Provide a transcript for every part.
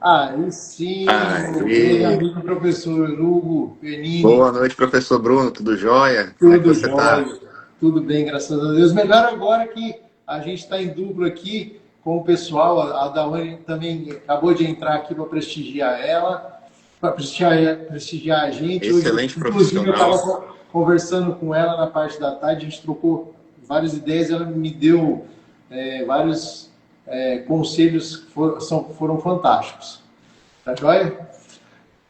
Aí sim, meu grande Aí, amigo professor Hugo Bernini, boa noite, professor Bruno, tudo jóia? Como é que tudo você tá? jóia, tudo bem, graças a Deus. Melhor agora que a gente está em duplo aqui com o pessoal, a Dawane também acabou de entrar aqui para prestigiar ela, para prestigiar a gente. Hoje, Excelente inclusive, eu profissional. estava conversando com ela na parte da tarde, a gente trocou várias ideias, ela me deu vários conselhos que foram fantásticos. Tá joia?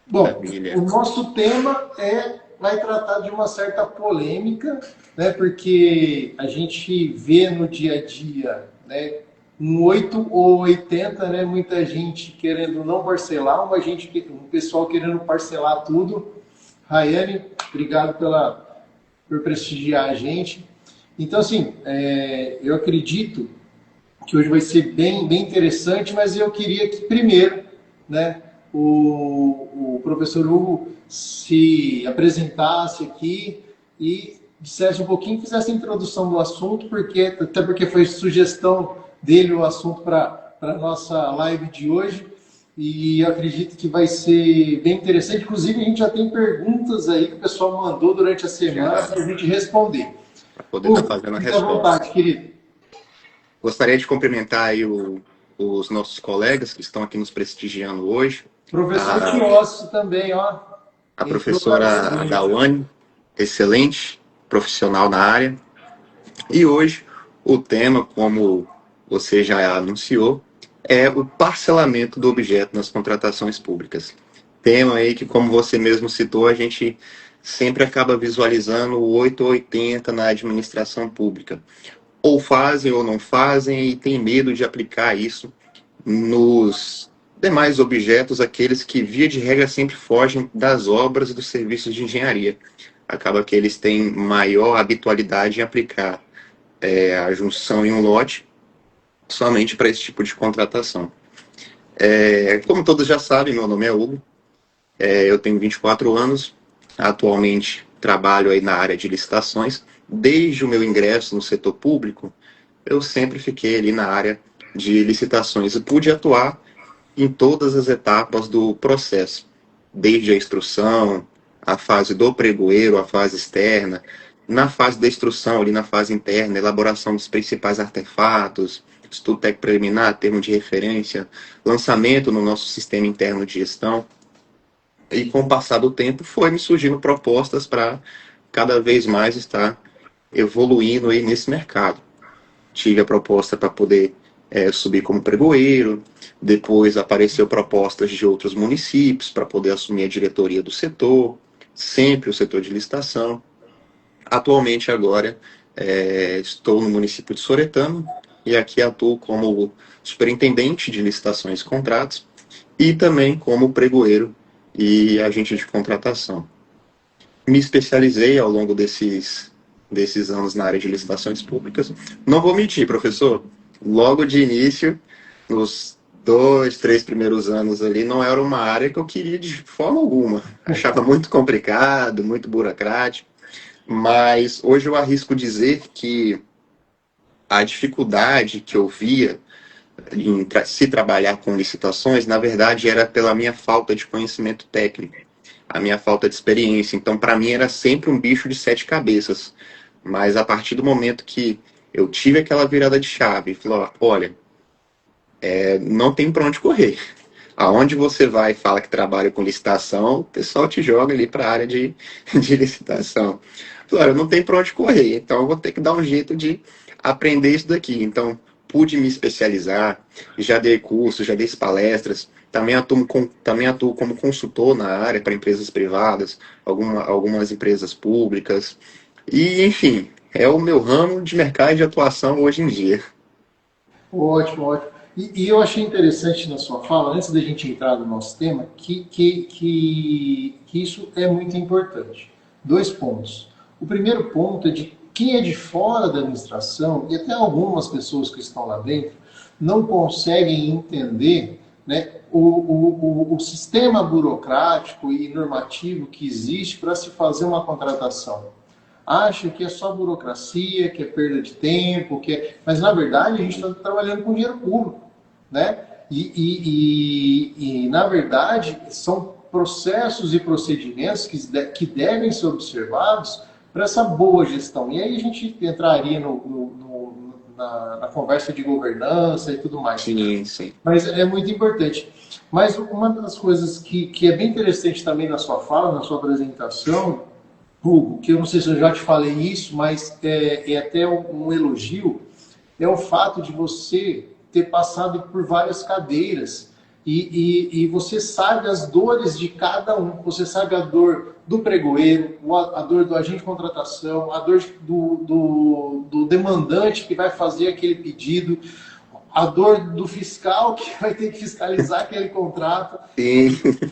Bom, o Maravilha. nosso tema vai tratar de uma certa polêmica, né? Porque a gente vê no dia a dia, né? Um 8 ou 80, né? Muita gente querendo não parcelar, um pessoal querendo parcelar tudo. Rayane, obrigado por prestigiar a gente. Então, assim, eu acredito que hoje vai ser bem interessante, mas eu queria que primeiro, né, o professor Hugo se apresentasse aqui e dissesse um pouquinho, fizesse a introdução do assunto, até porque foi sugestão dele o assunto para a nossa live de hoje, e eu acredito que vai ser bem interessante. Inclusive, a gente já tem perguntas aí que o pessoal mandou durante a semana Já para a gente responder. para poder estar Hugo, fazendo a fique à resposta. vontade, querido. Gostaria de cumprimentar aí os nossos colegas que estão aqui nos prestigiando hoje. Professor A, Tiossi também, ó. a Entrou para a professora sequência. Adawane, excelente profissional na área. E hoje o tema, como você já anunciou, é o parcelamento do objeto nas contratações públicas. Tema aí que, como você mesmo citou, a gente sempre acaba visualizando o 8 ou 80 na administração pública. Ou fazem ou não fazem e tem medo de aplicar isso nos demais objetos, aqueles que, via de regra, sempre fogem das obras e dos serviços de engenharia. Acaba que eles têm maior habitualidade em aplicar a junção em um lote somente para esse tipo de contratação. Como todos já sabem, meu nome é Hugo, eu tenho 24 anos, atualmente trabalho aí na área de licitações. Desde o meu ingresso no setor público, eu sempre fiquei ali na área de licitações e pude atuar em todas as etapas do processo, desde a instrução, a fase do pregoeiro, a fase externa, na fase da instrução, ali na fase interna, elaboração dos principais artefatos, estudo técnico preliminar, termo de referência, lançamento no nosso sistema interno de gestão. E com o passar do tempo foi me surgindo propostas para cada vez mais estar evoluindo aí nesse mercado. Tive a proposta para poder subir como pregoeiro, depois apareceu propostas de outros municípios para poder assumir a diretoria do setor, sempre o setor de licitação. Atualmente agora estou no município de Soretama e aqui atuo como superintendente de licitações e contratos e também como pregoeiro e agente de contratação. Me especializei ao longo desses anos na área de licitações públicas. Não vou mentir, professor, logo de início, nos 2, 3 primeiros anos ali, não era uma área que eu queria de forma alguma. Achava muito complicado, muito burocrático, mas hoje eu arrisco dizer que a dificuldade que eu via em se trabalhar com licitações, na verdade, era pela minha falta de conhecimento técnico, a minha falta de experiência. Então, para mim, era sempre um bicho de sete cabeças. Mas a partir do momento que eu tive aquela virada de chave e falei, olha, não tem para onde correr. Aonde você vai e fala que trabalha com licitação, o pessoal te joga ali para a área de licitação. Falei, olha, não tem para onde correr, então eu vou ter que dar um jeito de aprender isso daqui. Então, pude me especializar, já dei cursos, já dei palestras, também atuo como consultor na área para empresas privadas, algumas empresas públicas. E, enfim, é o meu ramo de mercado de atuação hoje em dia. Ótimo, ótimo. E eu achei interessante na sua fala, antes da gente entrar no nosso tema, que isso é muito importante. Dois pontos. O primeiro ponto é de quem é de fora da administração, e até algumas pessoas que estão lá dentro, não conseguem entender, né, o sistema burocrático e normativo que existe para se fazer uma contratação. Acha que é só burocracia, que é perda de tempo, mas na verdade a gente está trabalhando com dinheiro público, né? Na verdade, são processos e procedimentos que devem ser observados para essa boa gestão. E aí a gente entraria na conversa de governança e tudo mais. Sim, sim. Mas é muito importante. Mas uma das coisas que é bem interessante também na sua fala, na sua apresentação, Hugo, que eu não sei se eu já te falei isso, mas é até um elogio, é o fato de você ter passado por várias cadeiras e você sabe as dores de cada um. Você sabe a dor do pregoeiro, a dor do agente de contratação, a dor do demandante que vai fazer aquele pedido, a dor do fiscal que vai ter que fiscalizar aquele contrato. Sim.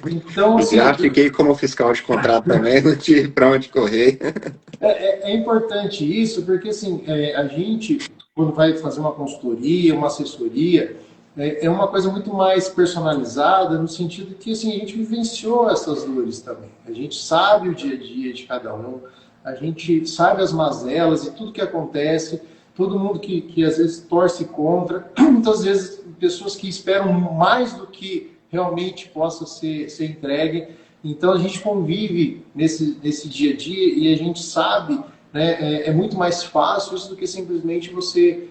Então, assim, já fiquei como fiscal de contrato também, não tive para onde correr. É importante isso, porque assim, a gente, quando vai fazer uma consultoria, uma assessoria, é uma coisa muito mais personalizada, no sentido que assim, a gente vivenciou essas dores também. A gente sabe o dia a dia de cada um, a gente sabe as mazelas e tudo que acontece, todo mundo que às vezes torce contra, muitas vezes pessoas que esperam mais do que realmente possa ser entregue. Então a gente convive nesse dia a dia e a gente sabe, né, é muito mais fácil isso do que simplesmente você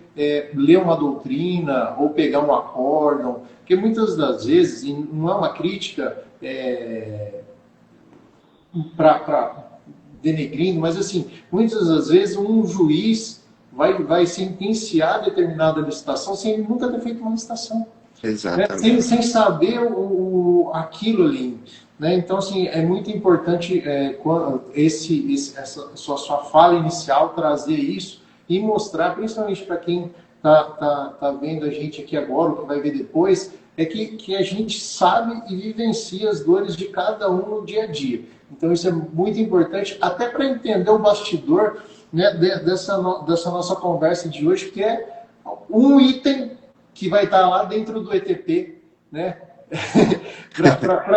ler uma doutrina ou pegar um acórdão, porque muitas das vezes, e não é uma crítica para denegrindo, mas assim, muitas das vezes um juiz vai sentenciar determinada licitação sem ele nunca ter feito uma licitação. Exatamente. Né? Sem saber aquilo ali. Né? Então, assim, é muito importante essa sua fala inicial trazer isso e mostrar, principalmente para quem tá vendo a gente aqui agora, ou que vai ver depois, que a gente sabe e vivencia as dores de cada um no dia a dia. Então, isso é muito importante, até para entender o bastidor, né, dessa nossa conversa de hoje, que é um item que vai estar lá dentro do ETP, né?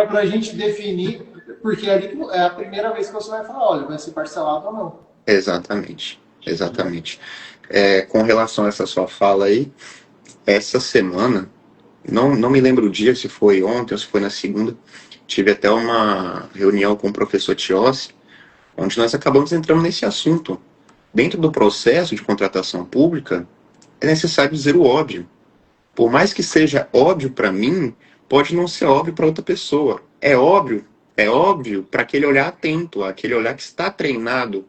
para a gente definir, porque ali é a primeira vez que você vai falar, olha, vai ser parcelado ou não. Exatamente, exatamente. Com relação a essa sua fala aí, essa semana, não me lembro o dia, se foi ontem ou se foi na segunda, tive até uma reunião com o professor Tiossi, onde nós acabamos entrando nesse assunto. Dentro do processo de contratação pública, é necessário dizer o óbvio. Por mais que seja óbvio para mim, pode não ser óbvio para outra pessoa. É óbvio para aquele olhar atento, aquele olhar que está treinado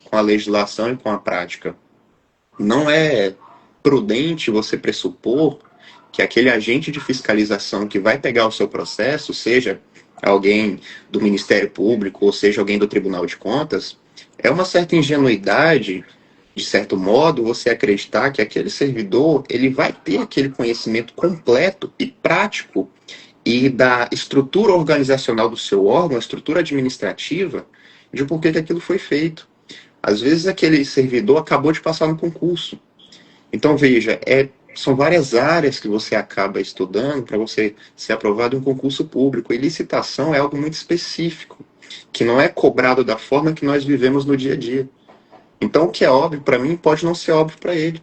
com a legislação e com a prática. Não é prudente você pressupor que aquele agente de fiscalização que vai pegar o seu processo, seja alguém do Ministério Público ou seja alguém do Tribunal de Contas, é uma certa ingenuidade, de certo modo, você acreditar que aquele servidor ele vai ter aquele conhecimento completo e prático e da estrutura organizacional do seu órgão, a estrutura administrativa, de por que aquilo foi feito. Às vezes aquele servidor acabou de passar no concurso. Então, veja, são várias áreas que você acaba estudando para você ser aprovado em um concurso público. E licitação é algo muito específico, que não é cobrado da forma que nós vivemos no dia a dia. Então, o que é óbvio para mim pode não ser óbvio para ele,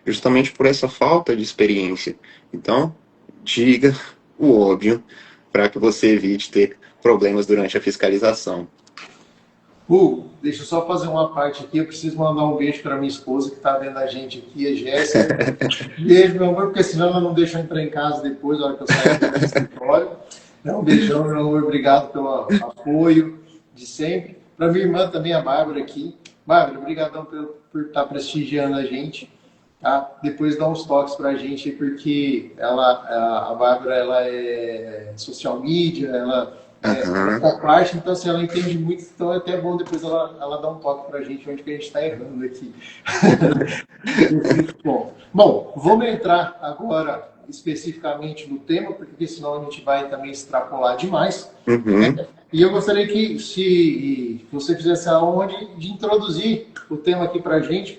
justamente por essa falta de experiência. Então, diga o óbvio para que você evite ter problemas durante a fiscalização. Deixa eu só fazer uma parte aqui. Eu preciso mandar um beijo para minha esposa que está vendo a gente aqui, a Jéssica. Beijo, meu amor, porque senão ela não deixa eu entrar em casa depois, na hora que eu sair do escritório. Um beijão, meu amor, obrigado pelo apoio de sempre. Para minha irmã também, a Bárbara aqui. Bárbara, obrigadão por estar prestigiando a gente. Tá? Depois dá uns toques para a gente, porque a Bárbara ela é social media, ela essa parte, então assim, ela entende muito, então é até bom depois ela dar um toque para a gente onde que a gente está errando aqui. Bom, vamos entrar agora especificamente no tema, porque senão a gente vai também extrapolar demais. Né? E eu gostaria que se você fizesse a honra de introduzir o tema aqui para a gente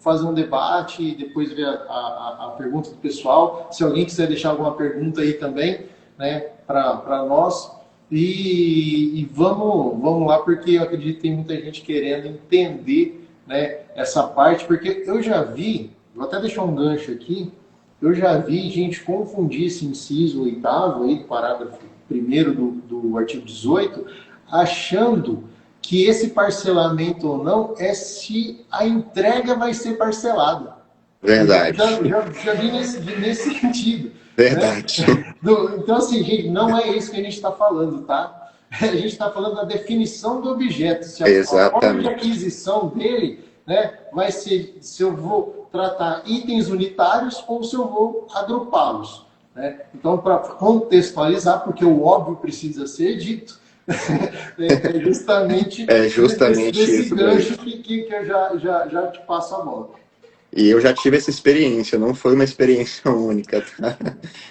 fazer um debate e depois ver a pergunta do pessoal. Se alguém quiser deixar alguma pergunta aí também, né, para nós. E vamos lá, porque eu acredito que tem muita gente querendo entender, né, essa parte, porque eu já vi, vou até deixar um gancho aqui, eu já vi gente confundir esse inciso oitavo aí, do parágrafo primeiro do artigo 18, achando que esse parcelamento ou não é se a entrega vai ser parcelada. Eu já, Verdade. já, já, já vi nesse sentido. Né? Verdade. Então, assim, gente, não é isso que a gente está falando, tá? A gente está falando da definição do objeto. Se a forma de Exatamente. aquisição dele, né, vai ser se eu vou tratar itens unitários ou se eu vou agrupá-los. Né? Então, para contextualizar, porque o óbvio precisa ser dito, é justamente É justamente desse isso daí. gancho que eu já te passo a bola. E eu já tive essa experiência, não foi uma experiência única, tá?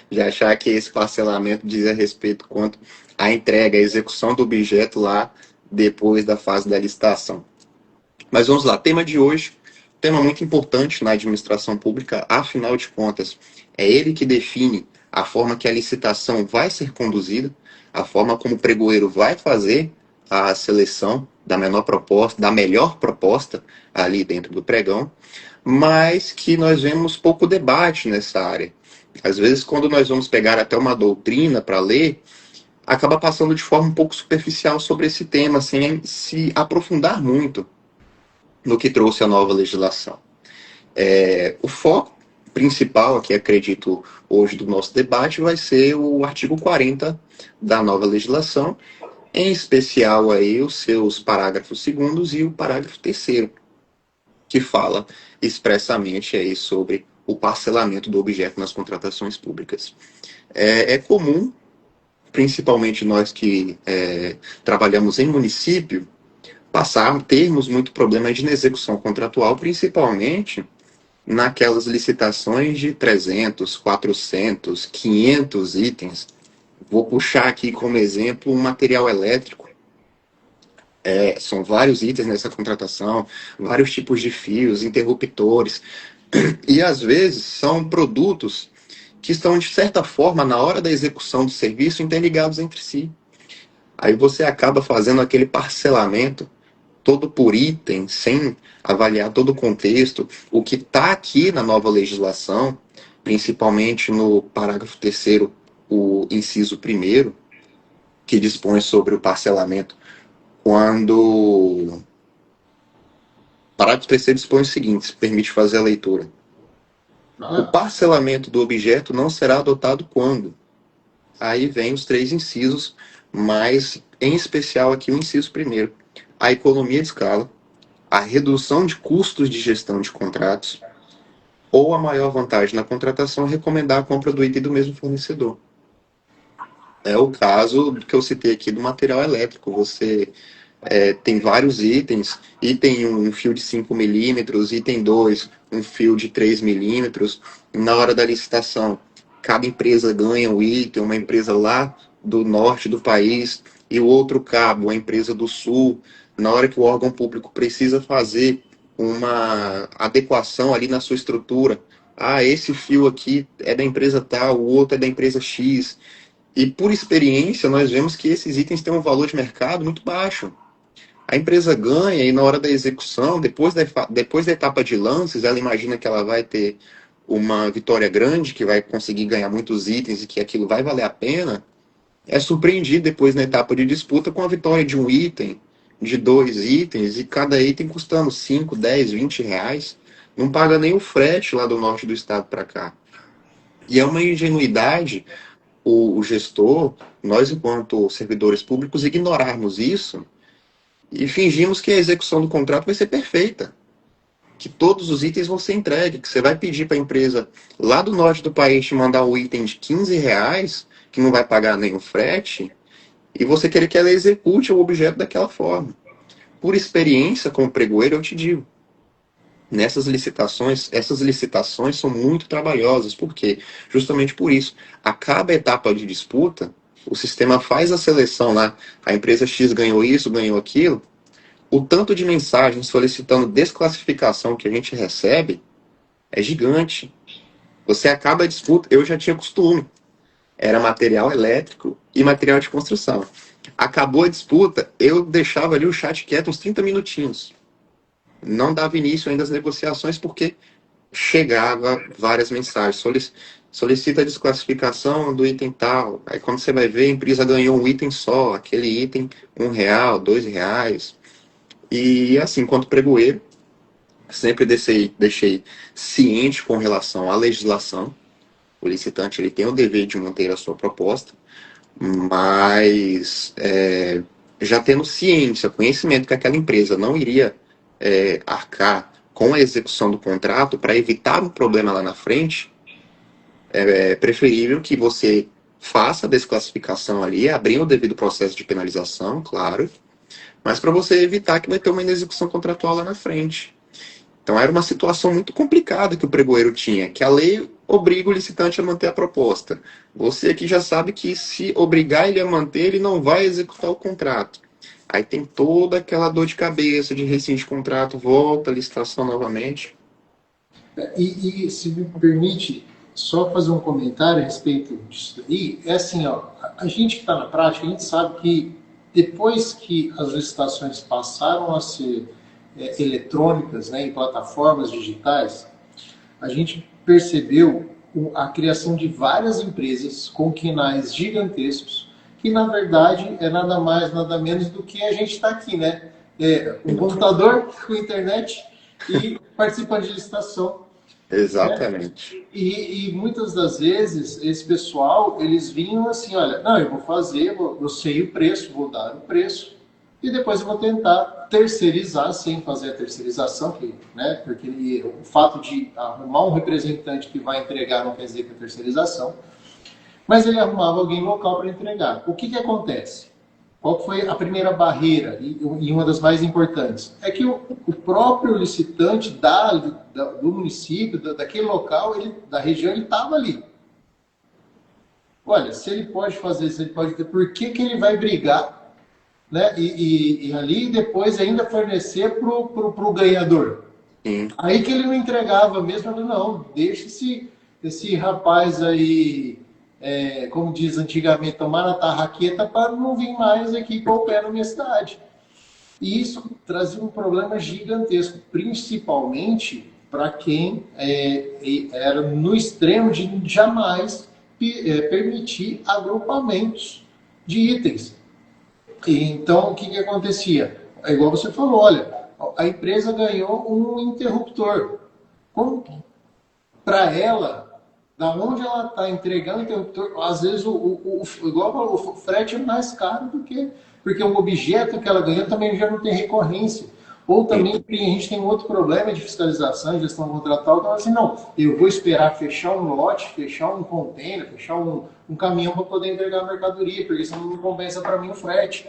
De achar que esse parcelamento dizia respeito quanto à entrega, à execução do objeto lá depois da fase da licitação. Mas vamos lá, tema de hoje, tema muito importante na administração pública, afinal de contas, é ele que define a forma que a licitação vai ser conduzida, a forma como o pregoeiro vai fazer a seleção da menor proposta, da melhor proposta ali dentro do pregão, mas que nós vemos pouco debate nessa área. Às vezes, quando nós vamos pegar até uma doutrina para ler, acaba passando de forma um pouco superficial sobre esse tema, sem se aprofundar muito no que trouxe a nova legislação. O foco principal aqui, acredito, hoje do nosso debate vai ser o artigo 40 da nova legislação, em especial aí os seus parágrafos 2º e o parágrafo 3º, que fala expressamente aí sobre o parcelamento do objeto nas contratações públicas. É comum, principalmente nós que trabalhamos em município, termos muito problema de execução contratual, principalmente naquelas licitações de 300, 400, 500 itens. Vou puxar aqui como exemplo um material elétrico. São vários itens nessa contratação, vários tipos de fios, interruptores, e às vezes são produtos que estão, de certa forma, na hora da execução do serviço, interligados entre si. Aí você acaba fazendo aquele parcelamento todo por item, sem avaliar todo o contexto, o que está aqui na nova legislação, principalmente no parágrafo 3º, o inciso 1º, que dispõe sobre o parcelamento, quando o parágrafo 3º dispõe o seguinte, permite fazer a leitura. O parcelamento do objeto não será adotado quando? Aí vem os 3 incisos, mas em especial aqui o inciso 1º, a economia de escala, a redução de custos de gestão de contratos, ou a maior vantagem na contratação é recomendar a compra do item do mesmo fornecedor. É o caso que eu citei aqui do material elétrico. Você tem vários itens, item 1, um fio de 5 milímetros, item 2, um fio de 3 milímetros. Na hora da licitação, cada empresa ganha um item, uma empresa lá do norte do país e o outro cabo, a empresa do sul. Na hora que o órgão público precisa fazer uma adequação ali na sua estrutura, esse fio aqui é da empresa tal, o outro é da empresa X. E por experiência, nós vemos que esses itens têm um valor de mercado muito baixo. A empresa ganha e na hora da execução, depois da etapa de lances, ela imagina que ela vai ter uma vitória grande, que vai conseguir ganhar muitos itens e que aquilo vai valer a pena, é surpreendido depois na etapa de disputa com a vitória de um item, de 2 itens, e cada item custando 5, 10, 20 reais. Não paga nem o frete lá do norte do estado para cá. E é uma ingenuidade o gestor, nós enquanto servidores públicos, ignorarmos isso e fingimos que a execução do contrato vai ser perfeita, que todos os itens vão ser entregues, que você vai pedir para a empresa lá do norte do país te mandar um item de 15 reais, que não vai pagar nenhum frete, e você querer que ela execute o objeto daquela forma. Por experiência como pregoeiro, eu te digo, essas licitações são muito trabalhosas. Por quê? Justamente por isso. A cada etapa de disputa, o sistema faz a seleção lá, a empresa X ganhou isso, ganhou aquilo, o tanto de mensagens solicitando desclassificação que a gente recebe é gigante. Você acaba a disputa, eu já tinha costume, era material elétrico e material de construção. Acabou a disputa, eu deixava ali o chat quieto uns 30 minutinhos. Não dava início ainda às negociações, porque chegava várias mensagens. Solicita a desclassificação do item tal. Aí quando você vai ver, a empresa ganhou um item só, aquele item, R$ 1, R$ 2. E assim, enquanto pregoeiro, sempre deixei ciente com relação à legislação. O licitante ele tem o dever de manter a sua proposta, mas já tendo ciência, conhecimento que aquela empresa não iria arcar com a execução do contrato para evitar um problema lá na frente, é preferível que você faça a desclassificação ali, abrindo o devido processo de penalização, claro, mas para você evitar que vai ter uma inexecução contratual lá na frente. Então era uma situação muito complicada que o pregoeiro tinha, que a lei obriga o licitante a manter a proposta. Você aqui já sabe que se obrigar ele a manter, ele não vai executar o contrato. Aí tem toda aquela dor de cabeça de rescinde de contrato, volta a licitação novamente. E se me permite só fazer um comentário a respeito disso aí, é assim, ó, a gente que está na prática, a gente sabe que depois que as licitações passaram a ser eletrônicas, né, em plataformas digitais, a gente percebeu a criação de várias empresas com quinais gigantescos, que na verdade é nada mais, nada menos do que a gente está aqui, né? Um computador com internet e participando de licitação. Exatamente. E muitas das vezes esse pessoal, eles vinham assim, olha, não, eu vou fazer, eu sei o preço, vou dar o preço, e depois eu vou tentar terceirizar sem fazer a terceirização, né, porque o fato de arrumar um representante que vai entregar não quer dizer que é terceirização, mas ele arrumava alguém local para entregar. O que acontece? Qual foi a primeira barreira, e uma das mais importantes? É que o próprio licitante do município, daquele local, da região, ele estava ali. Olha, se ele pode fazer, se ele pode ter, por que ele vai brigar, né? E ali depois ainda fornecer para o ganhador? Sim. Aí que ele não entregava mesmo, falando, não, deixa esse rapaz aí, como diz antigamente, tomar na tarraqueta para não vir mais aqui com o pé na minha cidade. E isso trazia um problema gigantesco, principalmente para quem era no extremo de jamais permitir agrupamentos de itens. E, então, o que acontecia? É igual você falou, olha, a empresa ganhou um interruptor. Como para ela, da onde ela está entregando o interruptor, às vezes igual o frete é mais caro do que... Porque o objeto que ela ganhou também já não tem recorrência. Ou também a gente tem um outro problema de fiscalização, gestão contratual, então assim, não, eu vou esperar fechar um lote, fechar um container, fechar um caminhão para poder entregar a mercadoria, porque senão não compensa para mim o frete.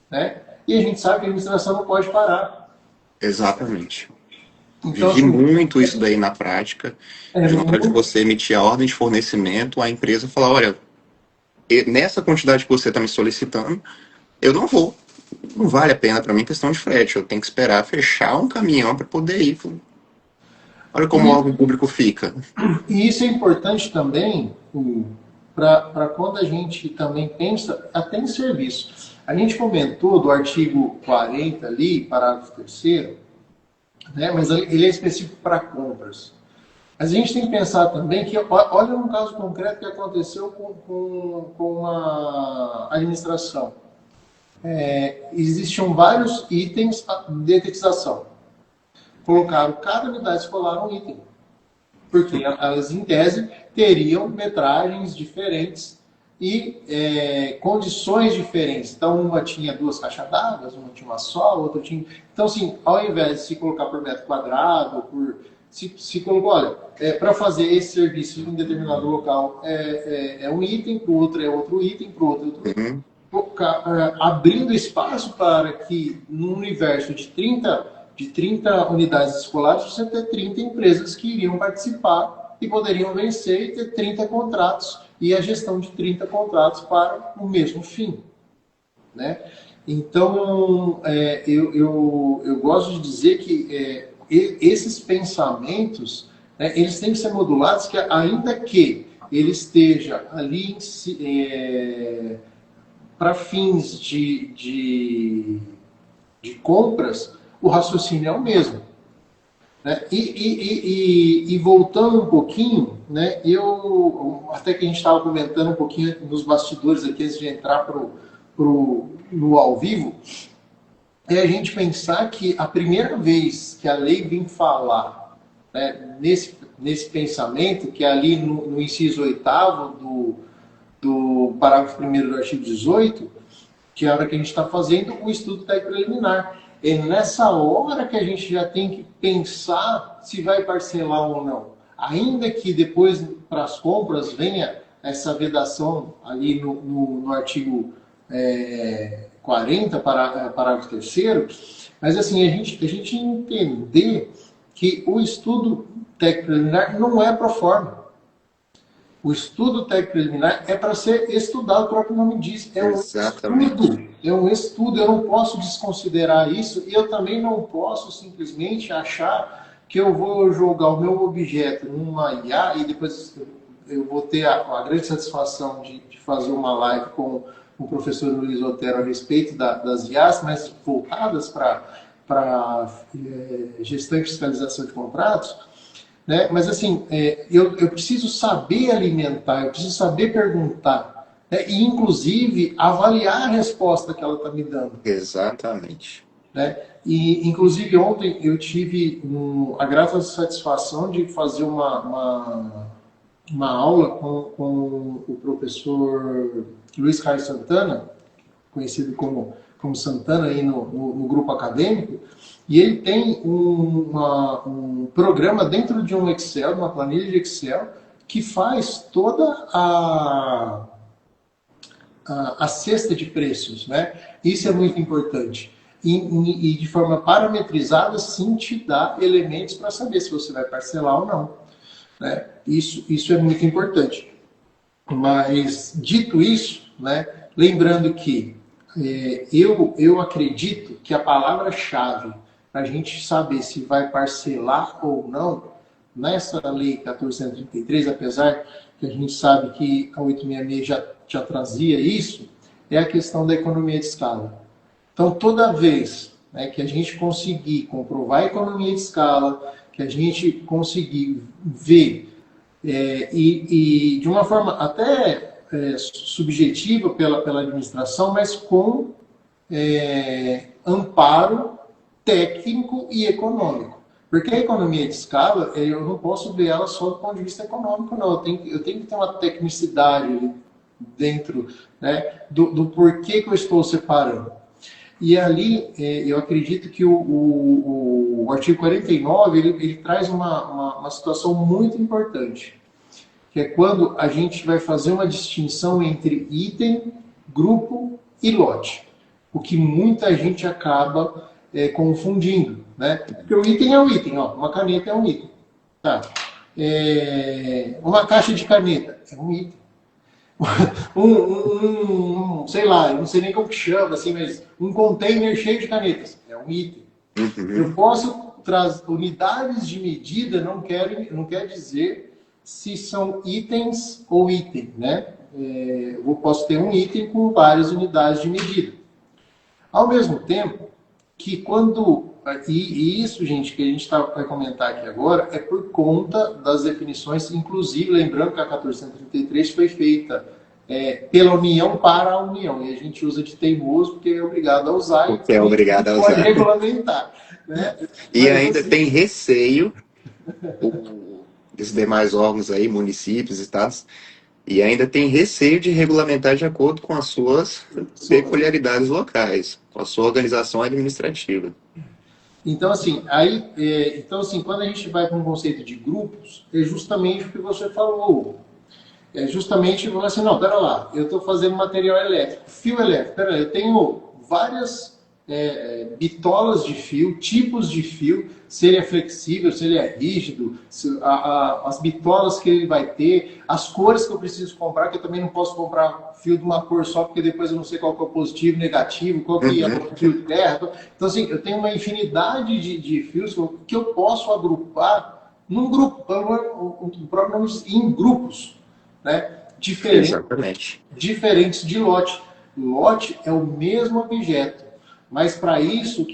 Né? E a gente sabe que a administração não pode parar. Exatamente. Então, Vivi assim, muito isso daí na prática. De na hora de você emitir a ordem de fornecimento, a empresa fala, olha, nessa quantidade que você está me solicitando, eu não vou. Não vale a pena para mim questão de frete. Eu tenho que esperar fechar um caminhão para poder ir. Olha como o órgão público fica. E isso é importante também para quando a gente também pensa até em serviço. A gente comentou do artigo 40 ali, parágrafo 3º, né, mas ele é específico para compras. Mas a gente tem que pensar também que, olha um caso concreto que aconteceu com uma administração. Existiam vários itens de detetização. Colocaram cada unidade escolar um item. Porque elas, em tese, teriam metragens diferentes e condições diferentes. Então, uma tinha 2 caixas d'água, uma tinha uma só, outra tinha... Então, assim, ao invés de se colocar por metro quadrado, se colocou, olha, para fazer esse serviço em determinado local é um item, para o outro é outro item, para o outro é outro item. Abrindo espaço para que, no universo de 30 unidades escolares, você ter 30 empresas que iriam participar e poderiam vencer e ter 30 contratos e a gestão de 30 contratos para o mesmo fim. Né? Então, eu gosto de dizer que esses pensamentos, né, eles têm que ser modulados, que ainda que ele esteja ali para fins de compras, o raciocínio é o mesmo. Né? E voltando um pouquinho, né, até que a gente estava comentando um pouquinho nos bastidores aqui antes de entrar no ao vivo, é a gente pensar que a primeira vez que a lei vem falar, né, nesse pensamento, que é ali no inciso 8º do parágrafo 1º do artigo 18, que é a hora que a gente está fazendo o estudo técnico preliminar. É nessa hora que a gente já tem que pensar se vai parcelar ou não. Ainda que depois, para as compras, venha essa vedação ali no artigo 40, parágrafo 3º, mas assim, a gente entender que o estudo técnico preliminar não é pro forma. O estudo técnico preliminar é para ser estudado, o próprio nome diz. É um estudo. É um estudo. Eu não posso desconsiderar isso e eu também não posso simplesmente achar que eu vou jogar o meu objeto numa IA e depois eu vou ter a grande satisfação de fazer uma live com o professor Luiz Otero a respeito das IAs, mas voltadas para gestão e fiscalização de contratos. Né? Mas assim, eu preciso saber alimentar, eu preciso saber perguntar, né? E inclusive avaliar a resposta que ela está me dando. Exatamente. Né? E inclusive ontem eu tive a grata satisfação de fazer uma aula com o professor Luiz Carlos Santana, conhecido como Santana aí no grupo acadêmico. E ele tem um programa dentro de um Excel, uma planilha de Excel, que faz toda a cesta de preços, né? Isso é muito importante. E de forma parametrizada, sim, te dá elementos para saber se você vai parcelar ou não. Né? Isso é muito importante. Mas, dito isso, né, lembrando que eu acredito que a palavra-chave para a gente saber se vai parcelar ou não, nessa lei 1433, apesar que a gente sabe que a 866 já trazia isso, é a questão da economia de escala. Então, toda vez, né, que a gente conseguir comprovar a economia de escala, que a gente conseguir ver, e de uma forma até subjetiva pela administração, mas com amparo técnico e econômico. Porque a economia de escala, eu não posso ver ela só do ponto de vista econômico, não. Eu tenho que ter uma tecnicidade dentro, né, do porquê que eu estou separando. E ali, eu acredito que o artigo 49, ele traz uma situação muito importante, que é quando a gente vai fazer uma distinção entre item, grupo e lote. O que muita gente acaba confundindo, né? Porque o item é um item, ó, uma caneta é um item. Tá? Uma caixa de caneta é um item. Sei lá, eu não sei nem como que chama, assim, mas um container cheio de canetas é um item. Uhum. Eu posso trazer unidades de medida, não quer dizer se são itens ou item, né? Eu posso ter um item com várias unidades de medida. Ao mesmo tempo que quando... E isso, gente, que a gente vai comentar aqui agora, é por conta das definições, inclusive, lembrando que a 1433 foi feita pela União para a União, e a gente usa de teimoso porque é obrigado a usar, porque é obrigado a usar. Pode regulamentar. Né? E mas, ainda assim... tem receio, os demais órgãos aí, municípios, estados, e ainda tem receio de regulamentar de acordo com as suas peculiaridades locais, com a sua organização administrativa. Então, assim, quando a gente vai para um conceito de grupos, é justamente o que você falou. É justamente assim, não, pera lá, eu estou fazendo material elétrico, fio elétrico, pera lá, eu tenho várias bitolas de fio, tipos de fio, se ele é flexível, se ele é rígido, as bitolas que ele vai ter, as cores que eu preciso comprar, que eu também não posso comprar fio de uma cor só, porque depois eu não sei qual que é o positivo, negativo, qual que é o fio de terra. Então, assim, eu tenho uma infinidade de fios que eu posso agrupar num grupo, o próprio nome diz, em grupos, né? Diferentes de lote. Lote é o mesmo objeto, Mas para isso,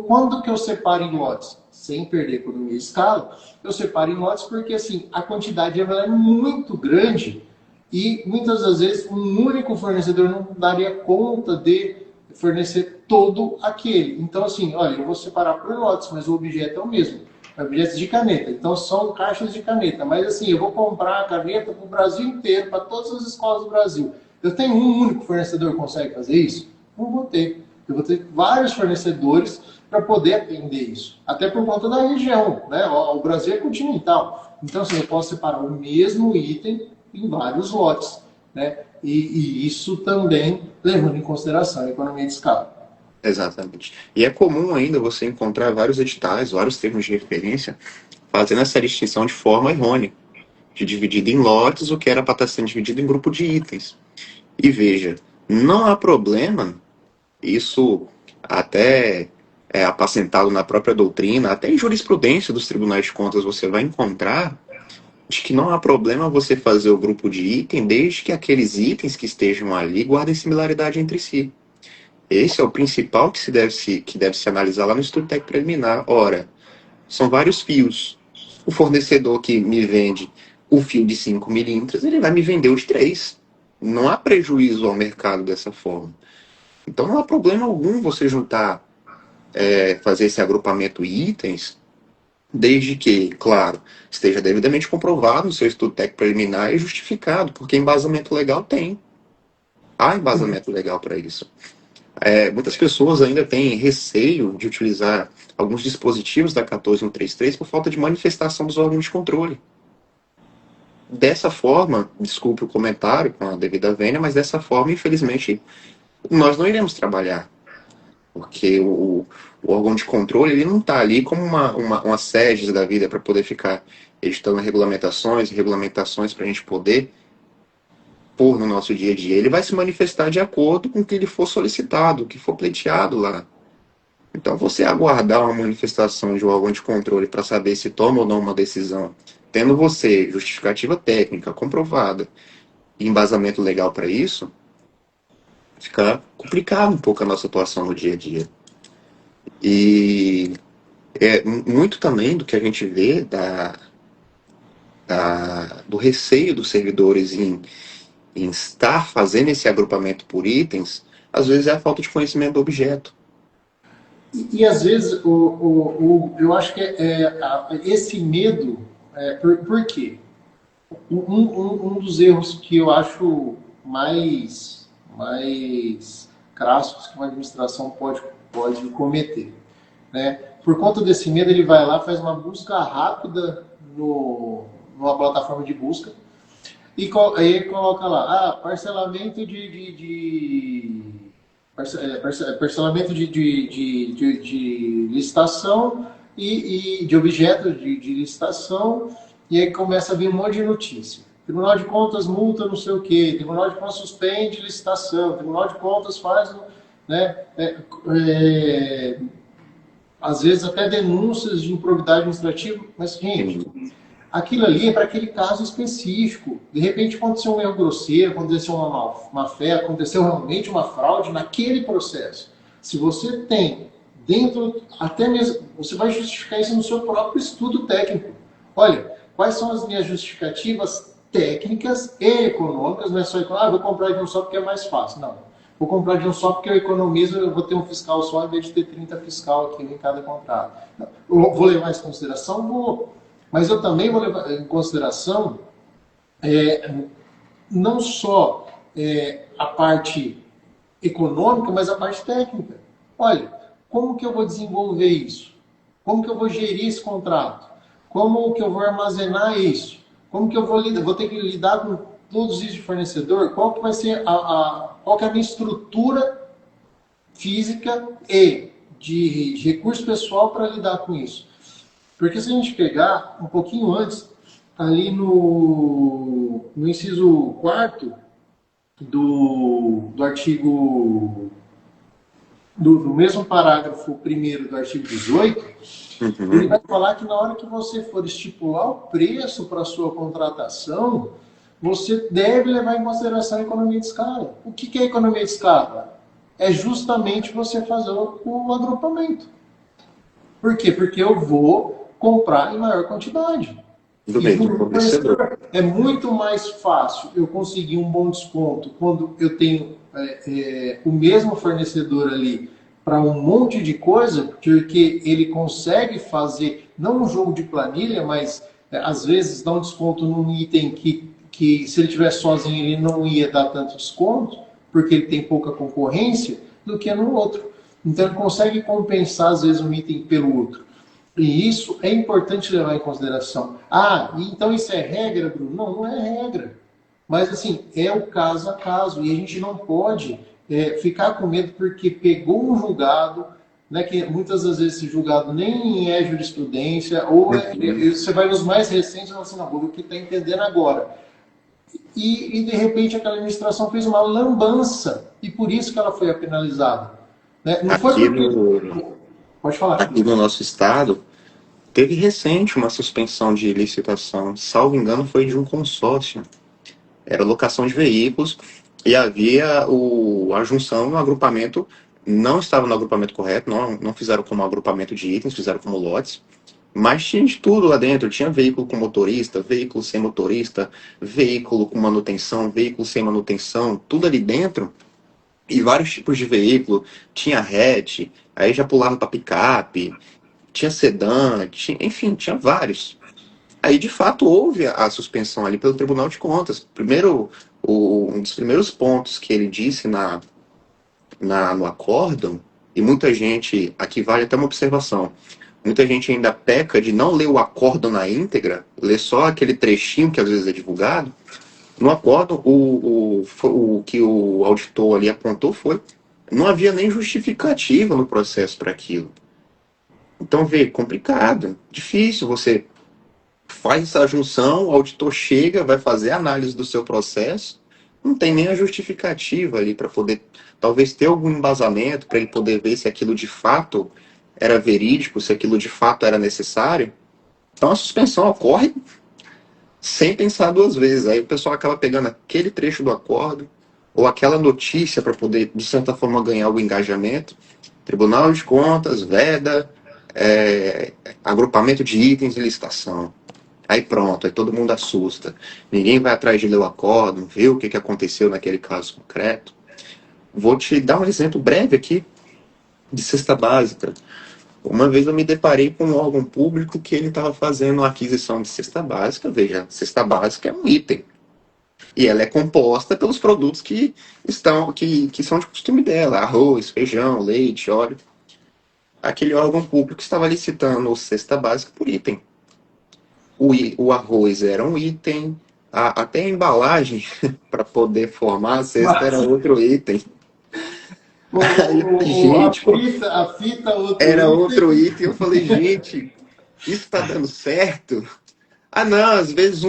quando que eu separo em lotes? Sem perder economia de escala, eu separo em lotes porque assim, a quantidade ela é muito grande e muitas das vezes um único fornecedor não daria conta de fornecer todo aquele. Então assim, olha, eu vou separar por lotes, mas o objeto é o mesmo. Objetos de caneta. Então são caixas de caneta. Mas assim, eu vou comprar a caneta para o Brasil inteiro, para todas as escolas do Brasil. Eu tenho um único fornecedor que consegue fazer isso? Não vou ter. Eu vou ter vários fornecedores para poder atender isso. Até por conta da região, né? O Brasil é continental. Então, assim, eu posso separar o mesmo item em vários lotes, né? E isso também levando em consideração a economia de escala. Exatamente. E é comum ainda você encontrar vários editais, vários termos de referência, fazendo essa distinção de forma errônea, de dividido em lotes, o que era para estar sendo dividido em grupo de itens. E veja, não há problema, isso até é apacentado na própria doutrina, até em jurisprudência dos tribunais de contas você vai encontrar de que não há problema você fazer o grupo de item, desde que aqueles itens que estejam ali guardem similaridade entre si. Esse é o principal que deve se analisar lá no estudo técnico preliminar. Ora, são vários fios. O fornecedor que me vende o fio de 5 milímetros, ele vai me vender o de 3. Não há prejuízo ao mercado dessa forma. Então não há problema algum você juntar, fazer esse agrupamento itens, desde que, claro, esteja devidamente comprovado no seu estudo técnico preliminar e justificado, porque embasamento legal tem. Há embasamento legal para isso. Muitas pessoas ainda têm receio de utilizar alguns dispositivos da 14133 por falta de manifestação dos órgãos de controle. Dessa forma, desculpe o comentário com a devida vênia, mas dessa forma, infelizmente, nós não iremos trabalhar. Porque o órgão de controle ele não está ali como uma SEGES da vida para poder ficar editando regulamentações para a gente poder pôr no nosso dia a dia. Ele vai se manifestar de acordo com o que ele for solicitado, o que for pleiteado lá. Então, você aguardar uma manifestação de um órgão de controle para saber se toma ou não uma decisão, tendo você justificativa técnica comprovada e embasamento legal para isso, fica complicado um pouco a nossa atuação no dia a dia. E muito também do que a gente vê do receio dos servidores em estar fazendo esse agrupamento por itens, às vezes é a falta de conhecimento do objeto. E às vezes, eu acho que esse medo, por quê? Um dos erros que eu acho mais crassos que uma administração pode cometer, né? Por conta desse medo, ele vai lá, faz uma busca rápida numa plataforma de busca, e aí coloca lá, parcelamento parcelamento de licitação e de objeto de licitação, e aí começa a vir um monte de notícia. Tribunal de Contas multa não sei o quê, Tribunal de Contas suspende licitação, Tribunal de Contas faz, né, às vezes até denúncias de improbidade administrativa, mas, gente, aquilo ali é para aquele caso específico. De repente aconteceu um erro grosseiro, aconteceu uma má-fé, aconteceu realmente uma fraude naquele processo. Se você tem dentro, até mesmo, você vai justificar isso no seu próprio estudo técnico. Olha, quais são as minhas justificativas técnicas e econômicas? Não é só vou comprar de um só porque é mais fácil. Não. Vou comprar de um só porque eu economizo, eu vou ter um fiscal só, ao invés de ter 30 fiscal aqui em cada contrato. Eu vou levar isso em consideração? Vou. Mas eu também vou levar em consideração não só a parte econômica, mas a parte técnica. Olha, como que eu vou desenvolver isso? Como que eu vou gerir esse contrato? Como que eu vou armazenar isso? Como que eu vou ter que lidar com todos os de fornecedor? Qual que vai ser qual que é a minha estrutura física e de recurso pessoal para lidar com isso? Porque se a gente pegar um pouquinho antes, ali no inciso 4º do artigo, do mesmo parágrafo 1º do artigo 18, ele vai falar que na hora que você for estipular o preço para a sua contratação, você deve levar em consideração a economia de escala. O que é economia de escala? é justamente você fazer o agrupamento. Por quê? Porque eu vou comprar em maior quantidade. Do E para mesmo o fornecedor. fornecedor é muito mais fácil eu conseguir um bom desconto quando eu tenho o mesmo fornecedor ali para um monte de coisa, porque ele consegue fazer, não um jogo de planilha, mas às vezes dá um desconto num item que se ele tivesse sozinho ele não ia dar tanto desconto, porque ele tem pouca concorrência, do que no outro. Então ele consegue compensar às vezes um item pelo outro. E isso é importante levar em consideração. Ah, então isso é regra, Bruno? Não, não é regra. Mas, assim, é o caso a caso. E a gente não pode ficar com medo porque pegou um julgado, né, que muitas das vezes esse julgado nem é jurisprudência, ou Uhum. você vai nos mais recentes e fala assim, não, vou ver o que está entendendo agora. De repente, aquela administração fez uma lambança. E por isso que ela foi penalizada. Né? Não foi Aqui porque... no, Pode falar. aqui no nosso estado, teve recente uma suspensão de licitação. Salvo engano, foi de um consórcio. Era locação de veículos e havia a junção no agrupamento. Não estava no agrupamento correto, não fizeram como agrupamento de itens, fizeram como lotes. Mas tinha de tudo lá dentro. Tinha veículo com motorista, veículo sem motorista, veículo com manutenção, veículo sem manutenção, tudo ali dentro. E vários tipos de veículo. Tinha hatch, aí já pulava para picape, tinha sedã, enfim, tinha vários. Aí, de fato, houve a suspensão ali pelo Tribunal de Contas. Primeiro, um dos primeiros pontos que ele disse no acórdão, e muita gente, aqui vale até uma observação, muita gente ainda peca de não ler o acórdão na íntegra, ler só aquele trechinho que às vezes é divulgado. No acórdão, o que o auditor ali apontou foi, não havia nem justificativa no processo para aquilo. Então, vê, complicado, difícil você faz essa junção, o auditor chega, vai fazer a análise do seu processo, não tem nem a justificativa ali para poder, talvez ter algum embasamento para ele poder ver se aquilo de fato era verídico, se aquilo de fato era necessário. Então a suspensão ocorre sem pensar duas vezes. Aí o pessoal acaba pegando aquele trecho do acordo ou aquela notícia para poder, de certa forma, ganhar o engajamento. Tribunal de Contas, veda, agrupamento de itens e licitação. Aí pronto, aí todo mundo assusta. Ninguém vai atrás de ler o acórdão, ver o que aconteceu naquele caso concreto. Vou te dar um exemplo breve aqui de cesta básica. Uma vez eu me deparei com um órgão público que ele estava fazendo uma aquisição de cesta básica. Veja, cesta básica é um item. E ela é composta pelos produtos que são de costume dela. Arroz, feijão, leite, óleo. Aquele órgão público estava licitando cesta básica por item. O arroz era um item, até a embalagem para poder formar a cesta era Mas, outro item. Aí eu falei, gente, pô, a fita, outro era outro item. item. Eu falei, gente, isso tá dando certo? Ah, não, às vezes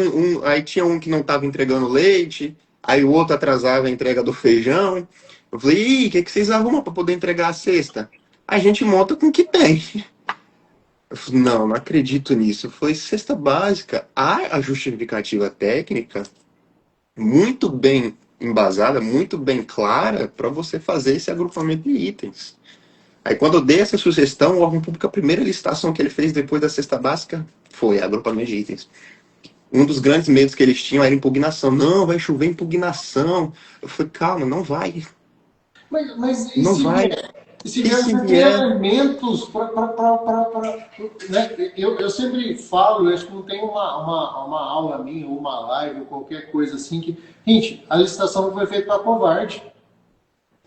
aí tinha um que não estava entregando leite, aí o outro atrasava a entrega do feijão. Eu falei, ih, o que vocês arrumam para poder entregar a cesta? A gente monta com o que tem. Eu falei, não acredito nisso. Foi cesta básica. Há a justificativa técnica muito bem embasada, muito bem clara para você fazer esse agrupamento de itens. Aí quando eu dei essa sugestão, o órgão público, a primeira licitação que ele fez depois da cesta básica foi agrupamento de itens. Um dos grandes medos que eles tinham era impugnação. Não, vai chover impugnação. Eu falei, calma, não vai. Mas Não vai. e se E vier, se você tem vier? elementos para. Né? Eu sempre falo, eu acho que não tem uma aula minha, ou uma live, ou qualquer coisa assim, que. Gente, a licitação não foi feita para covarde.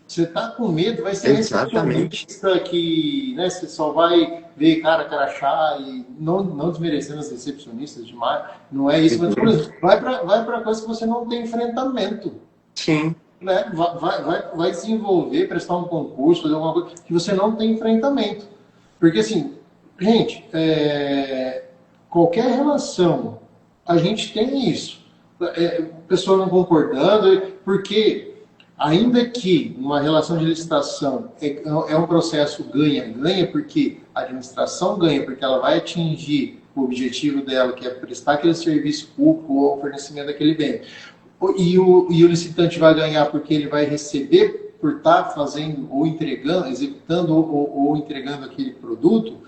Você está com medo, vai ser Exatamente. recepcionista que né, você só vai ver cara crachá e não desmerecendo as recepcionistas demais, não é isso, mas por Uhum. exemplo, vai para coisa que você não tem enfrentamento. Sim, Né? Vai desenvolver, prestar um concurso, fazer alguma coisa que você não tem enfrentamento. Porque assim, gente, qualquer relação, a gente tem isso. Pessoa não concordando, porque ainda que uma relação de licitação é um processo ganha-ganha, porque a administração ganha, porque ela vai atingir o objetivo dela, que é prestar aquele serviço público ou o fornecimento daquele bem. E o licitante vai ganhar porque ele vai receber por estar fazendo ou entregando, executando ou entregando aquele produto,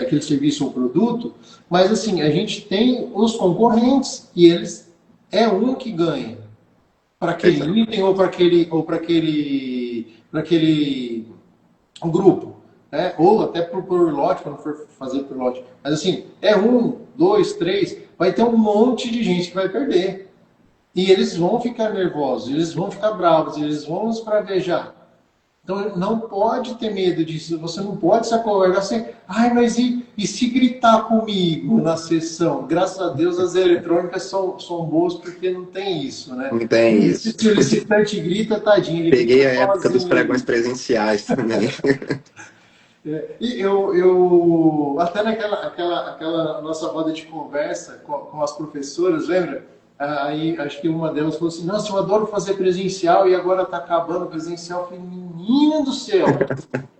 aquele serviço ou produto, mas assim, a gente tem os concorrentes e eles é um que ganha para aquele item ou para aquele grupo, né? Ou até por lote, quando for fazer por lote. Mas assim, é um, dois, três, vai ter um monte de gente que vai perder. E eles vão ficar nervosos, eles vão ficar bravos, eles vão esbravejar. Então não pode ter medo disso, você não pode se acovardar assim, ai, mas e se gritar comigo na sessão? Graças a Deus as eletrônicas são boas porque não tem isso, né? Não tem isso. Se o licitante grita, tadinho, ele Peguei grita a época dos sozinho. pregões presenciais também. E eu até aquela nossa roda de conversa com as professoras, lembra? Aí acho que uma delas falou assim, nossa, eu adoro fazer presencial e agora está acabando o presencial. Eu falei, menina do céu,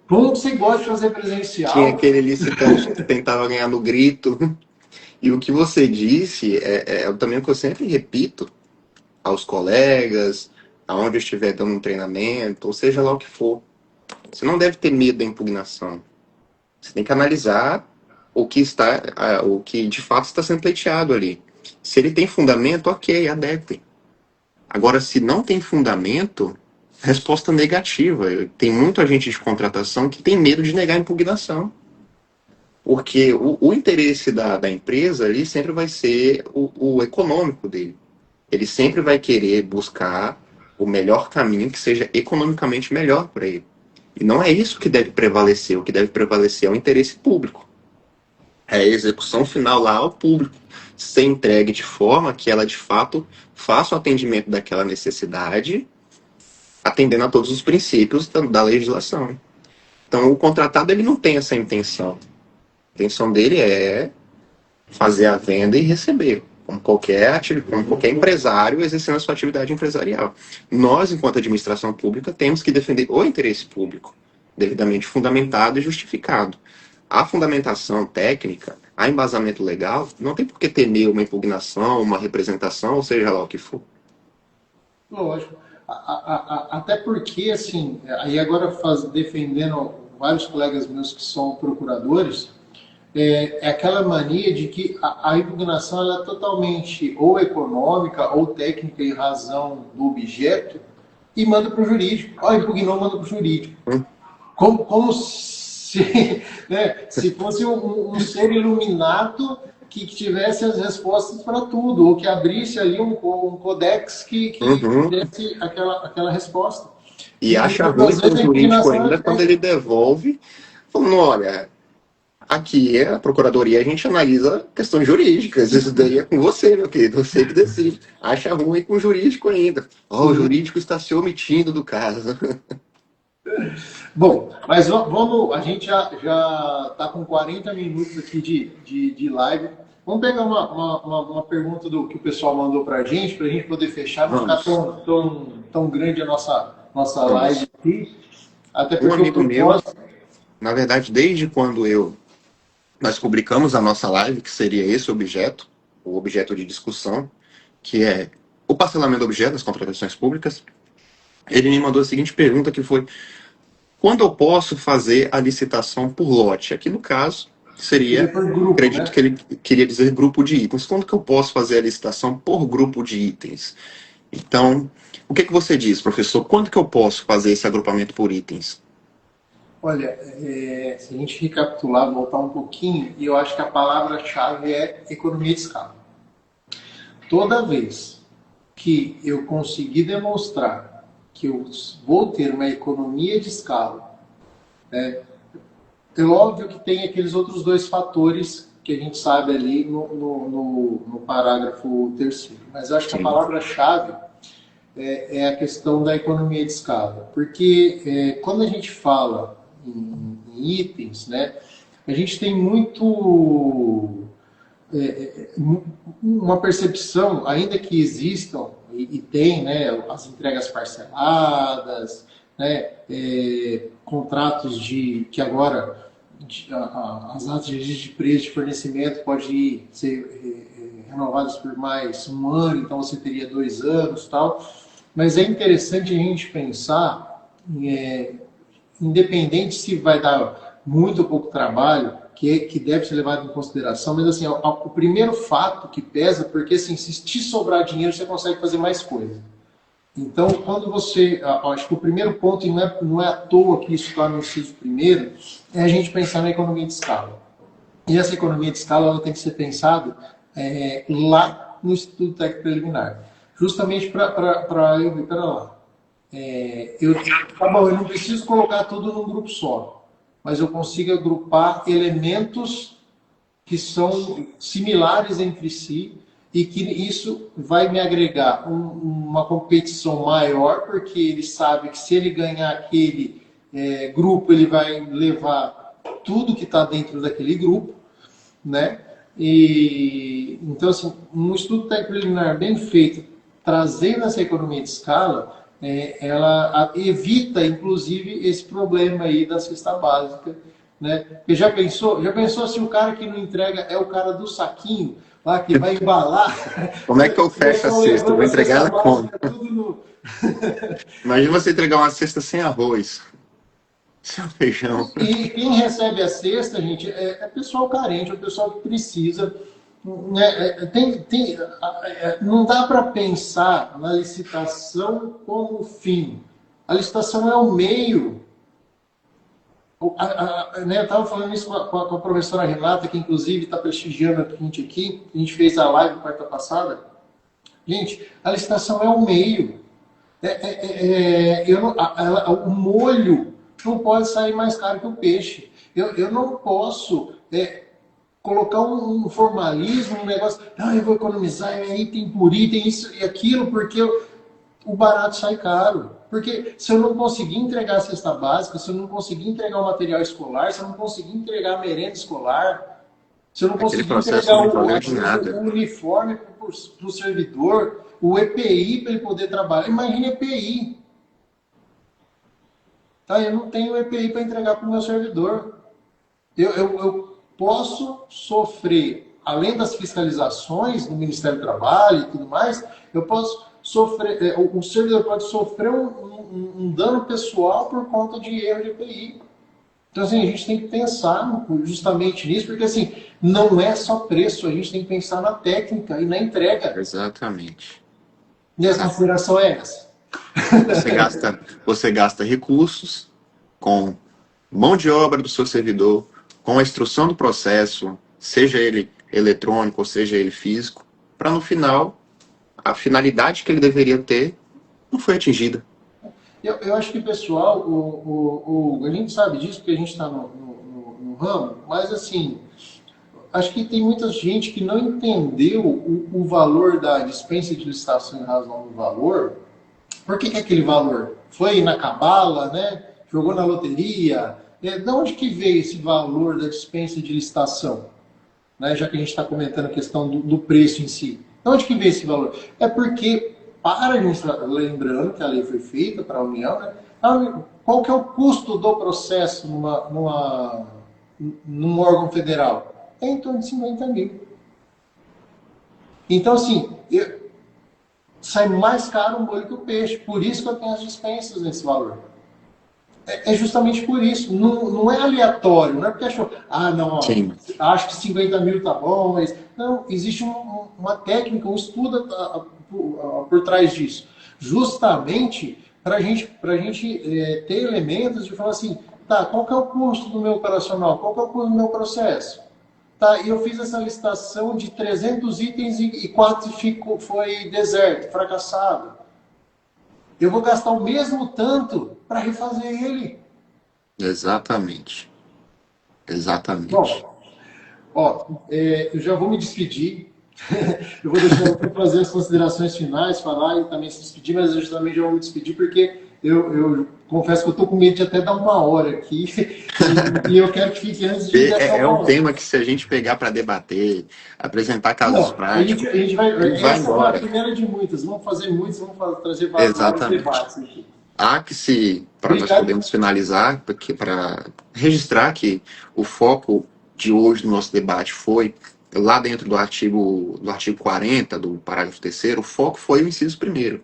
como você gosta de fazer presencial? Tinha aquele licitante que tentava ganhar no grito. E o que você disse é também o que eu sempre repito aos colegas, aonde eu estiver dando um treinamento, ou seja lá o que for. Você não deve ter medo da impugnação. Você tem que analisar o que de fato está sendo pleiteado ali. Se ele tem fundamento, ok, adequem. Agora, se não tem fundamento, resposta negativa. Tem muito agente de contratação que tem medo de negar a impugnação. Porque o interesse da empresa ali sempre vai ser o econômico dele. Ele sempre vai querer buscar o melhor caminho que seja economicamente melhor para ele. E não é isso que deve prevalecer. O que deve prevalecer é o interesse público. É a execução final lá ao público. Ser entregue de forma que ela, de fato, faça o atendimento daquela necessidade, atendendo a todos os princípios da legislação. Então, o contratado ele não tem essa intenção. A intenção dele é fazer a venda e receber, como qualquer empresário exercendo a sua atividade empresarial. Nós, enquanto administração pública, temos que defender o interesse público, devidamente fundamentado e justificado. A fundamentação técnica, a embasamento legal, não tem por que temer uma impugnação, uma representação, ou seja lá o que for. Lógico. Até porque, assim, aí agora defendendo vários colegas meus que são procuradores, é aquela mania de que a impugnação ela é totalmente ou econômica ou técnica em razão do objeto e manda para o jurídico. Impugnou, manda para o jurídico. Como se, né, se fosse um ser iluminado que tivesse as respostas para tudo, ou que abrisse ali um codex que desse aquela resposta. E acha ruim com o jurídico ainda quando ele devolve, falando, olha, aqui a procuradoria a gente analisa questões jurídicas, isso daí é com você, meu querido, você que decide. Acha ruim com o jurídico ainda. O jurídico está se omitindo do caso. Bom, mas vamos, a gente já está com 40 minutos aqui de live. Vamos pegar uma pergunta que o pessoal mandou para a gente poder fechar, não ficar tão grande a nossa live aqui. Até porque um amigo meu, na verdade, desde quando nós publicamos a nossa live, que seria esse objeto, o objeto de discussão, que é o parcelamento do objeto das contratações públicas, ele me mandou a seguinte pergunta, que foi: quando eu posso fazer a licitação por lote? Aqui no caso seria, grupo, acredito, né? que ele queria dizer grupo de itens. Quando que eu posso fazer a licitação por grupo de itens? Então, o que você diz, professor? Quando que eu posso fazer esse agrupamento por itens? Olha, se a gente recapitular, voltar um pouquinho, e eu acho que a palavra-chave é economia de escala. Toda vez que eu conseguir demonstrar que eu vou ter uma economia de escala, é óbvio que tem aqueles outros dois fatores que a gente sabe ali no parágrafo 3º, mas eu acho que a palavra-chave é a questão da economia de escala, porque quando a gente fala em itens, né, a gente tem muito uma percepção, ainda que existam e tem, né, as entregas parceladas, né, contratos que agora as atas de registro de preço de fornecimento podem ser renovadas por mais um ano, então você teria 2 anos, tal. Mas é interessante a gente pensar independente se vai dar muito ou pouco trabalho, que deve ser levado em consideração, mas assim, o primeiro fato que pesa, porque assim, se te sobrar dinheiro, você consegue fazer mais coisa. Então, quando você. Acho que o primeiro ponto, e não é à toa que isso está no inciso primeiro, é a gente pensar na economia de escala. E essa economia de escala ela tem que ser pensada lá no Instituto Técnico Preliminar. Justamente para eu vir para lá. Tá bom, eu não preciso colocar tudo num grupo só, mas eu consigo agrupar elementos que são similares entre si e que isso vai me agregar uma competição maior, porque ele sabe que se ele ganhar aquele grupo, ele vai levar tudo que está dentro daquele grupo, né? E então, assim, um estudo técnico preliminar bem feito, trazendo essa economia de escala, ela evita, inclusive, esse problema aí da cesta básica, né? Porque já pensou se o cara que não entrega é o cara do saquinho, lá que vai embalar? Como é que eu fecho a cesta? Eu vou entregar ela como? No... Imagina você entregar uma cesta sem arroz, sem feijão. E quem recebe a cesta, gente, é pessoal carente, é o pessoal que precisa. Não dá para pensar na licitação como fim. A licitação é o meio. Eu estava falando isso com a professora Renata, que inclusive está prestigiando a gente aqui. A gente fez a live quarta passada. Gente, a licitação é o meio. O molho não pode sair mais caro que o peixe. Eu não posso colocar um formalismo, um negócio, eu vou economizar, é item por item, isso e aquilo, porque o barato sai caro. Porque se eu não conseguir entregar a cesta básica, se eu não conseguir entregar o material escolar, se eu não conseguir entregar a merenda escolar, se eu não conseguir entregar o uniforme para o servidor, o EPI para ele poder trabalhar, imagine EPI. Tá? Eu não tenho EPI para entregar para o meu servidor. Eu posso sofrer, além das fiscalizações do Ministério do Trabalho e tudo mais, eu posso sofrer, o servidor pode sofrer um dano pessoal por conta de erro de EPI. Então, assim, a gente tem que pensar justamente nisso, porque, assim, não é só preço, a gente tem que pensar na técnica e na entrega. Exatamente. E a consideração é essa. Você gasta recursos com mão de obra do seu servidor, com a instrução do processo, seja ele eletrônico ou seja ele físico, para no final, a finalidade que ele deveria ter não foi atingida. Eu acho que, pessoal, a gente sabe disso porque a gente está no ramo, mas assim, acho que tem muita gente que não entendeu o valor da dispensa de licitação em razão do valor. Por que aquele valor? Foi na cabala, né? Jogou na loteria? De onde que veio esse valor da dispensa de licitação? Né? Já que a gente está comentando a questão do preço em si. De onde que veio esse valor? É porque, lembrando que a lei foi feita para a União, né? Qual que é o custo do processo num órgão federal? É em torno de 50 mil. Então, assim, sai mais caro um molho que o peixe. Por isso que eu tenho as dispensas nesse valor. É justamente por isso. Não é aleatório. Não é porque achou, não, acho que 50 mil tá bom. Mas... Não, existe uma técnica, um estudo por trás disso. Justamente para a gente ter elementos de falar assim, tá, qual que é o custo do meu operacional? Qual que é o custo do meu processo? Tá, e eu fiz essa licitação de 300 itens e 4 foi deserto, fracassado. Eu vou gastar o mesmo tanto para refazer ele. Exatamente. Bom, eu já vou me despedir. Eu vou deixar você fazer as considerações finais, falar e também se despedir, mas eu também já vou me despedir porque eu confesso que eu estou com medo de até dar 1 hora aqui e eu quero que fique antes de... É um tema que se a gente pegar para debater, apresentar casos práticos, a gente vai embora. É a primeira de muitas, vamos fazer muitos, vamos trazer vários debates aqui. Para nós podermos finalizar, para registrar que o foco de hoje no nosso debate foi lá dentro do artigo 40, do parágrafo 3º, o foco foi o inciso 1º.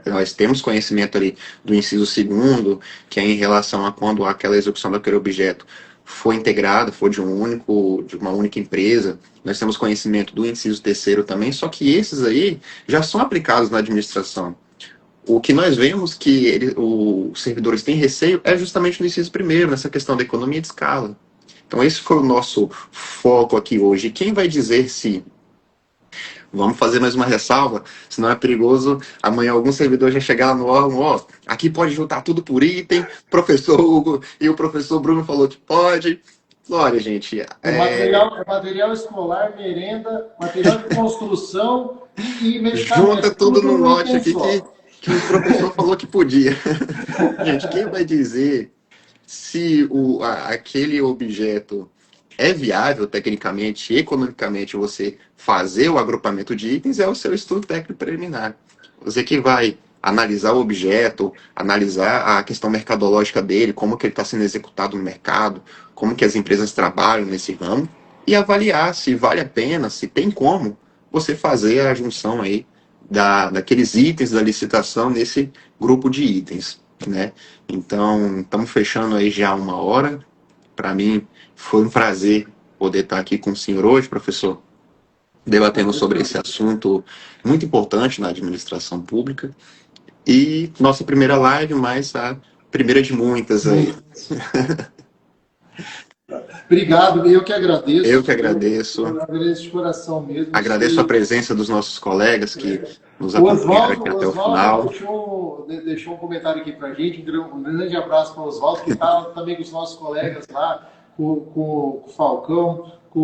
Nós temos conhecimento ali do inciso segundo, que é em relação a quando aquela execução daquele objeto foi integrada, foi de uma única empresa. Nós temos conhecimento do inciso terceiro também, só que esses aí já são aplicados na administração. O que nós vemos que os servidores têm receio é justamente no inciso primeiro, nessa questão da economia de escala. Então, esse foi o nosso foco aqui hoje. Quem vai dizer se... Vamos fazer mais uma ressalva, senão é perigoso amanhã algum servidor já chegar lá no órgão, ó, aqui pode juntar tudo por item, professor Hugo e o professor Bruno falou que pode. Olha, gente... Material escolar, merenda, material de construção e medicamento. Junta tudo no lote aqui que o professor falou que podia. Gente, quem vai dizer se aquele objeto é viável tecnicamente, economicamente, você fazer o agrupamento de itens, é o seu estudo técnico preliminar. Você que vai analisar o objeto, analisar a questão mercadológica dele, como que ele está sendo executado no mercado, como que as empresas trabalham nesse ramo, e avaliar se vale a pena, se tem como você fazer a junção aí daqueles itens da licitação nesse grupo de itens, né? Então, estamos fechando aí já 1 hora. Para mim, foi um prazer poder estar aqui com o senhor hoje, professor, debatendo sobre esse assunto muito importante na administração pública. E nossa primeira live, mas a primeira de muitas aí. Obrigado, eu que agradeço. Eu que agradeço. Eu agradeço de coração mesmo. Agradeço a presença dos nossos colegas que nos acompanharam aqui até o final. Deixou um comentário aqui para a gente. Um grande abraço para o Oswaldo, que está também com os nossos colegas lá, com o Falcão, com